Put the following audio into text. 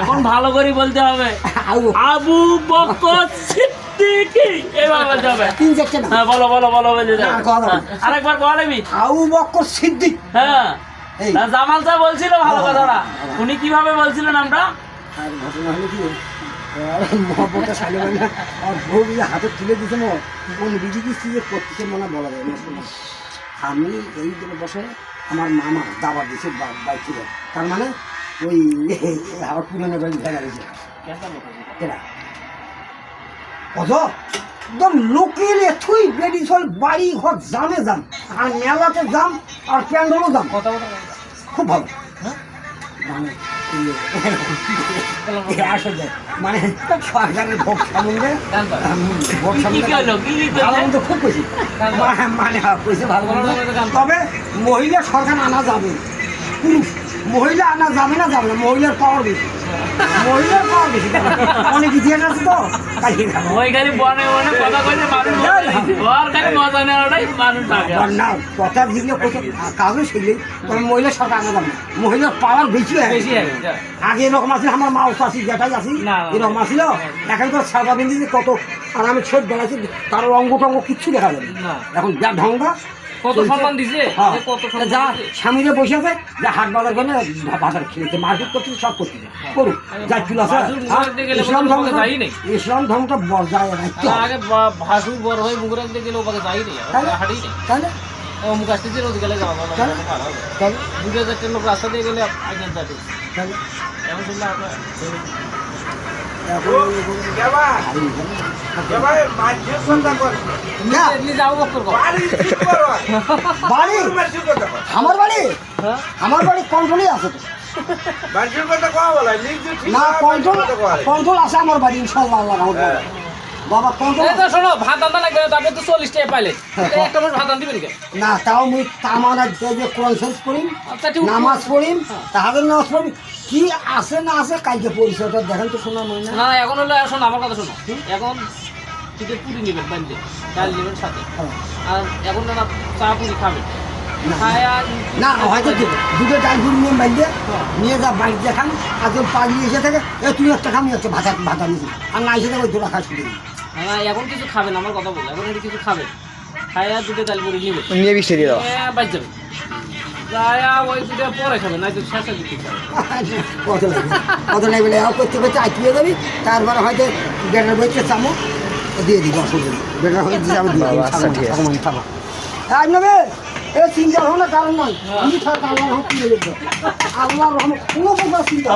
এখন ভালো করে বলতে হবে আবু বকর সিদ্দিকী এবার বলতে হবে তিন চারটে না। হ্যাঁ বলো বলো বলো বলে দাও আরেকবার বলেবি আবু বকর সিদ্দিক। হ্যাঁ জামাল সাহেব বলছিল ভালো কথাটা উনি কিভাবে বলছিলেন নামটা আর ঘটনা হলো কি মহব্বতটা সালে মানে আর বউ হাতে তুলে দিতে না কোন বিধি কিস্তি যে করতেছে মনে বলা যায় না। আমি এই দিনে বসে আমার মামা দাবা দিয়েছে বাইক ছিল তার মানে ওই আমার পুরনো বাড়ি ভেঙে গেছে কেনা কত একদম লোকের এথুই বেডি সল বাড়ি ঘর জামে যাম আর মেলাতে যাম আর প্যান্ডলও যাম কথা খুব ভালো মানে আসলে মানে সরকারের ভোট সম্বন্ধে ভোট সম্বন্ধে ভালো মন্দ খুব বেশি মানে কইছে ভালো মন্দ তবে মহিলা সরকার আনা যাবে পুরুষ মহিলা আনা যাবে না যাবে না মহিলার পাওয়ার বেশি মহিলার পাওয়ার বেশি অনেক ইতিহাস আছে তো ওই খালি বনে বনে কথা কইছে মানুষ ওর খালি মজা নেওয়াটাই মানুষ থাকে না কথা দিলে কাজও শিখলে তবে মহিলা সরকার আনা যাবে না মহিলার পাওয়ার বেশি বেশি আগে এরকম আছিল আমার মা আসি যেটাই আসি এরকম আসিল এখন তো সাদা বিন্দি কত আর আমি ছোট বেড়াচ্ছি তার অঙ্গ টঙ্গ কিচ্ছু দেখা যাবে এখন যা ঢঙ্গা কত সম্মান দিছে যা স্বামীরা বসে আছে যা হাট বাজার করে বাজার খেয়েছে মার্কেট করতেছে সব করতেছে করুক যা চুল আছে ইসলাম ধর্মটা বজায় রাখতে আগে ভাসুর বড় হয়ে মুখ রাখতে গেলে ওকে যাই নেই হাঁটি নেই তাহলে ও মুখ আসতেছে রোজ গেলে যাওয়া দুটো চারটে লোক রাস্তা দিয়ে গেলে আগে যাবে এমন শুনলে আপনার আমার বাড়ি আমার বাড়ি কন্ট্রোলই আছে তো না কন্ট্রোল আছে আমার বাড়ি ইনশাল্লাহ বাবা কন্ট্রোল শোনো ভাত আনতে লাগবে তারপর তো 40 টাকা পাইলে একটা মানুষ ভাত আনতে দিবেন না তাও মুই তামার যে কোরআন শরীফ পড়িম নামাজ পড়িম তাহাদের নামাজ পড়িম কি আছে না আছে কালকে পরিচয়টা দেখেন তো শোনা নয় না এখন হলো শোনো আমার কথা শোনো এখন চিকেন পুরি নেবেন বান্ধে ডাল নেবেন সাথে আর এখন না চা পুরি খাবেন না হয়তো দুটো ডাল পুরি নিয়ে বান্ধে নিয়ে যা বাড়িতে দেখান আর যখন পালিয়ে এসে থাকে তুই একটা খামি একটা ভাতা নিবি আর না এসে থাকে ওই দুটো খাস না এখন কিছু খাবেন আমার কথা বলো এখন একটু কিছু খাবেন খাইয়া দুটো ডাল পুরি নেবেন নিয়ে বৃষ্টি দিয়ে দাও বাজ যাবেন যায়া ওই দুটো পরে খাবেন না তো শেষে দিতে কত লাগবে করতে করতে আঁকিয়ে যাবি তারপরে হয়তো বেটার বইতে চামো দিয়ে দিবি অসুবিধা বেটার হয়ে যাবো খাবো আজ নেবে এ চিন্তা ভাবনা কারণ নয় আমি আল্লাহ রহমত আল্লাহ রহমত কোনো প্রকার চিন্তা